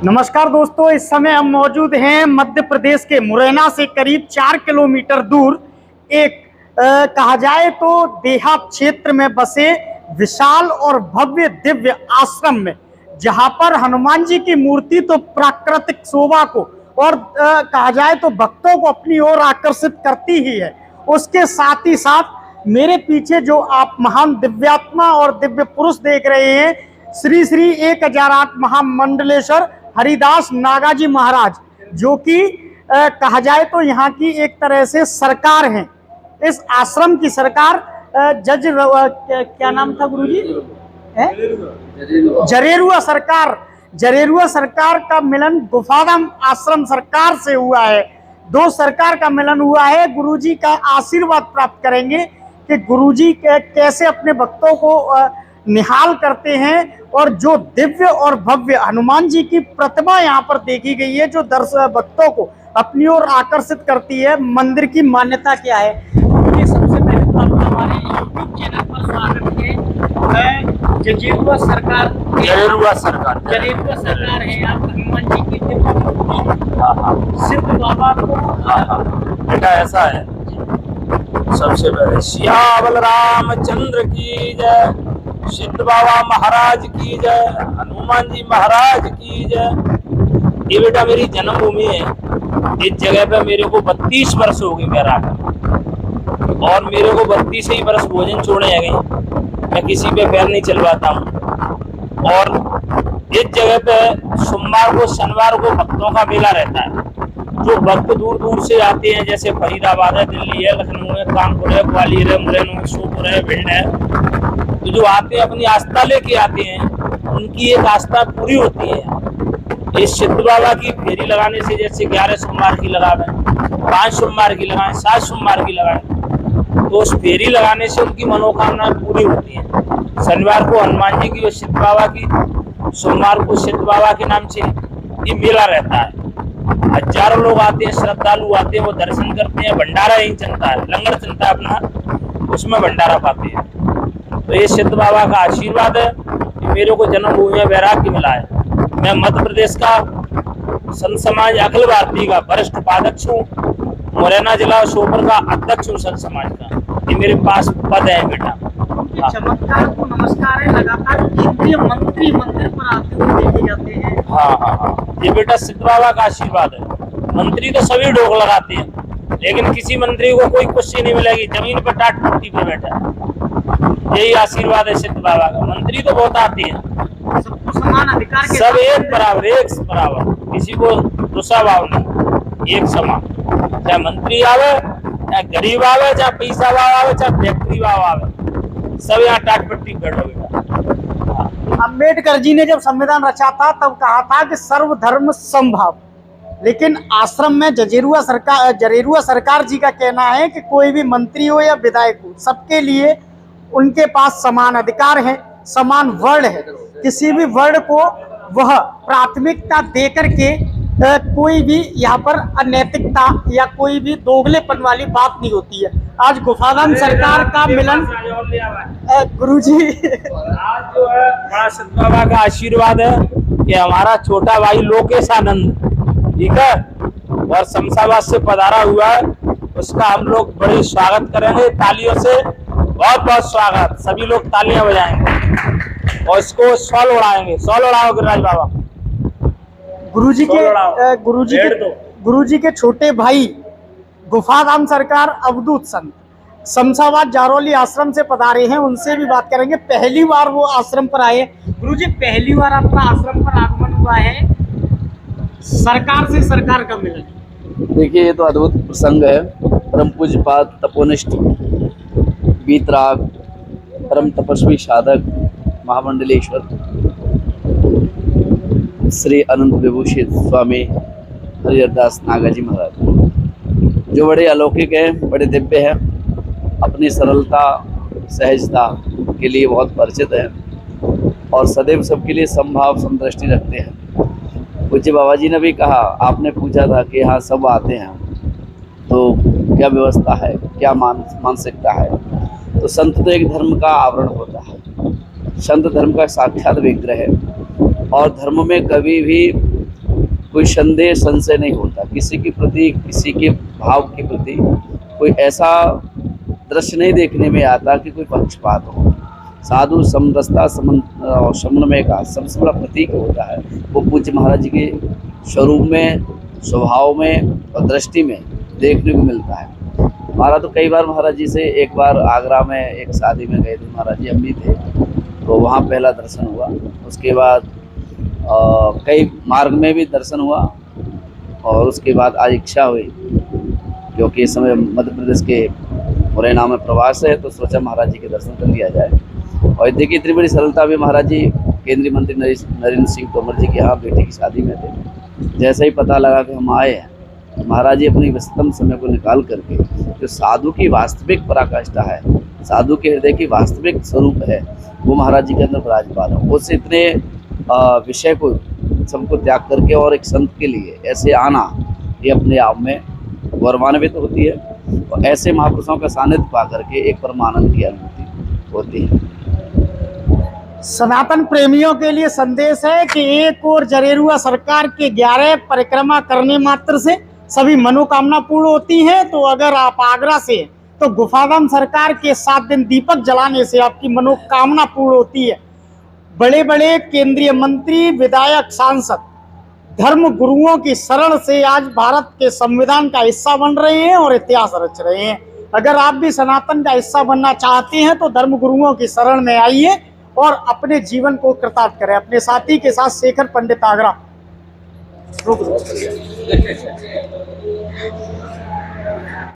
नमस्कार दोस्तों, इस समय हम मौजूद हैं मध्य प्रदेश के मुरैना से करीब 4 किलोमीटर दूर एक कहा जाए तो देहात क्षेत्र में बसे विशाल और भव्य दिव्य आश्रम में, जहां पर हनुमान जी की मूर्ति तो प्राकृतिक शोभा को और कहा जाए तो भक्तों को अपनी ओर आकर्षित करती ही है। उसके साथ ही साथ मेरे पीछे जो आप महान दिव्यात्मा और दिव्य पुरुष देख रहे हैं, श्री श्री 1008 महामंडलेश्वर हरिदास नागाजी महाराज, जो कि कहा जाए तो यहाँ की एक तरह से सरकार हैं। इस आश्रम की सरकार क्या नाम था गुरुजी? जरेरुआ सरकार का मिलन गुफाधाम आश्रम सरकार से हुआ है। दो सरकार का मिलन हुआ है। गुरुजी का आशीर्वाद प्राप्त करेंगे कि गुरुजी कैसे अपने भक्तों को निहाल करते हैं और जो दिव्य और भव्य हनुमान जी की प्रतिमा यहाँ पर देखी गई है, जो दर्शक भक्तों को अपनी ओर आकर्षित करती है। मंदिर की मान्यता क्या है? सबसे पहले तो आपका हमारे यूट्यूब चैनल पर स्वागत है। जरेरुआ सरकार है। आप हनुमान जी की सिद्ध बाबा को बेटा ऐसा है, सबसे पहले सियावल रामचंद्र की जय, सिद्ध बाबा महाराज की जय, हनुमान जी महाराज की जय। ये बेटा मेरी जन्मभूमि है। इस जगह पे मेरे को 32 वर्ष हो गए मेरा, और मेरे को 32 ही वर्ष भोजन छोड़े आ गए। मैं किसी पे पैर नहीं चलवाता हूँ। और इस जगह पे सोमवार को शनिवार को भक्तों का मेला रहता है। जो भक्त दूर दूर से आते हैं, जैसे फरीदाबाद है, दिल्ली है, लखनऊ है, कानपुर है, ग्वालियर है, मुरैना है, सोनपुर है, भिंड है, तो जो आते हैं अपनी आस्था लेके आते हैं, उनकी एक आस्था पूरी होती है। इस सिद्ध बाबा की फेरी लगाने से, जैसे 11 सोमवार की लगावे, 5 सोमवार की लगाए, 7 सोमवार की लगाए, तो उस फेरी लगाने से उनकी मनोकामना पूरी होती है। शनिवार को हनुमान जी की और सिद्ध बाबा की, सोमवार को सिद्ध बाबा के नाम से ये मेला रहता है। हजारों लोग आते हैं, श्रद्धालु आते हैं, वो दर्शन करते हैं। भंडारा यही चलता है, लंगर चलता है अपना, उसमें भंडारा पाते हैं। तो ये सिद्ध बाबा का आशीर्वाद है कि मेरे को जन्मभूमि में वैराग्य मिला है। मैं मध्य प्रदेश का संत समाज अखिल भारतीय का वरिष्ठ उपाध्यक्ष हूँ। मुरैना जिला और श्योपुर का अध्यक्ष हूँ संत समाज का। ये मेरे पास पद है बेटा। चमत्कार को नमस्कार है। लगातार केंद्रीय मंत्री मंदिर पर आते हुए देखे जाते हैं। हाँ, ये बेटा सिद्ध बाबा का आशीर्वाद है। मंत्री तो सभी डोक लगाते हैं, लेकिन किसी मंत्री को कोई कुर्सी नहीं मिलेगी, जमीन पर टाट पट्टी पे बैठा है। यही आशीर्वाद है सिद्ध बाबा का। मंत्री तो बहुत आते हैं, सबको समान अधिकार के सब एक बराबर, किसी को दूसरा भाव नहीं, एक समान। चाहे मंत्री आवे, चाहे गरीब आवे, चाहे पैसा वाला आवे, चाहे फैक्ट्री वाला आवे, सब यहाँ टाट पट्टी बैठो बेटा। अम्बेडकर जी ने जब संविधान रचा था तब कहा था कि सर्वधर्म समभाव, लेकिन आश्रम में जरेरुआ सरकार जी का कहना है कि कोई भी मंत्री हो या विधायक हो, सबके लिए उनके पास समान अधिकार है, समान वर्ण है। किसी भी वर्ण को वह प्राथमिकता देकर के कोई भी यहाँ पर अनैतिकता या कोई भी दोगलेपन वाली बात नहीं होती है। आज गुफाधाम सरकार का मिलन गुरुजी, आज जो है बड़ा सिद्ध बाबा का आशीर्वाद है कि हमारा छोटा भाई लोकेश आनंद, ठीक है, और शमशाबाद से पधारा हुआ है, उसका हम लोग बड़े स्वागत करेंगे तालियों से। बहुत बहुत स्वागत, सभी लोग तालियां बजाएंगे और इसको सॉल उड़ाएंगे। सॉल उड़ाओ गिरिराज बाबा। गुरुजी के छोटे भाई गुफाधाम सरकार अवधूत संत शमशाबाद जारौली आश्रम से पधारे हैं, उनसे भी बात करेंगे। पहली बार वो आश्रम पर आए। गुरुजी, पहली बार आपका आश्रम पर आगमन हुआ है, सरकार से सरकार का मिलन। देखिए, ये तो अद्भुत प्रसंग है। परम पूज्यपाद तपोनिष्ठ वीतराग परम तपस्वी साधक महामंडलेश्वर श्री अनंत विभूषित स्वामी हरिदास नागाजी महाराज, जो बड़े अलौकिक हैं, बड़े दिव्य हैं, अपनी सरलता सहजता के लिए बहुत परिचित हैं और सदैव सबके लिए समभाव समदृष्टि रखते हैं। पूज्य बाबा जी ने भी कहा, आपने पूछा था कि यहाँ सब आते हैं तो क्या व्यवस्था है, क्या मानसिकता है। तो संत तो एक धर्म का आवरण होता है, संत धर्म का साक्षात विग्रह है। और धर्म में कभी भी कोई संदेह संशय नहीं होता। किसी के प्रति, किसी के भाव के प्रति कोई ऐसा दृश्य नहीं देखने में आता कि कोई पक्षपात हो। साधु समरसता और समन्वय का सबसे बड़ा प्रतीक होता है, वो पूज्य महाराज जी के स्वरूप में, स्वभाव में और दृष्टि में देखने को मिलता है। हमारा तो कई बार महाराज जी से, एक बार आगरा में एक शादी में गए थे महाराज जी, हम भी थे, तो वहाँ पहला दर्शन हुआ। उसके बाद कई मार्ग में भी दर्शन हुआ, और उसके बाद आज इच्छा हुई, क्योंकि इस समय मध्य प्रदेश के मुरैना में प्रवास है, तो सोचा महाराज जी के दर्शन कर लिया जाए। और देखिए इतनी बड़ी सरलता में महाराज जी केंद्रीय मंत्री नरेंद्र सिंह तोमर जी के यहाँ बेटी की शादी में थे। जैसे ही पता लगा कि हम आए हैं, तो महाराज जी अपनी व्यस्ततम समय को निकाल करके जो साधु की वास्तविक पराकाष्ठा है, साधु के हृदय की वास्तविक स्वरूप है, वो महाराज जी के अंदर विराजमान है। उससे इतने विषय को सबको त्याग करके और एक संत के लिए ऐसे आना, ये अपने आप में गौरवान्वित होती है। और ऐसे महापुरुषों का सानिध्य पा करके एक परमानंद की अनुभूति होती है। सनातन प्रेमियों के लिए संदेश है कि एक और जरेरुआ सरकार के 11 परिक्रमा करने मात्र से सभी मनोकामना पूर्ण होती हैं। तो अगर आप आगरा से, तो गुफाधाम सरकार के 7 दिन दीपक जलाने से आपकी मनोकामना पूर्ण होती है। बड़े बड़े केंद्रीय मंत्री, विधायक, सांसद धर्म गुरुओं की शरण से आज भारत के संविधान का हिस्सा बन रहे हैं और इतिहास रच रहे हैं। अगर आप भी सनातन का हिस्सा बनना चाहते हैं तो धर्म गुरुओं की शरण में आइए और अपने जीवन को कृतार्थ करें। अपने साथी के साथ शेखर पंडित, आगरा।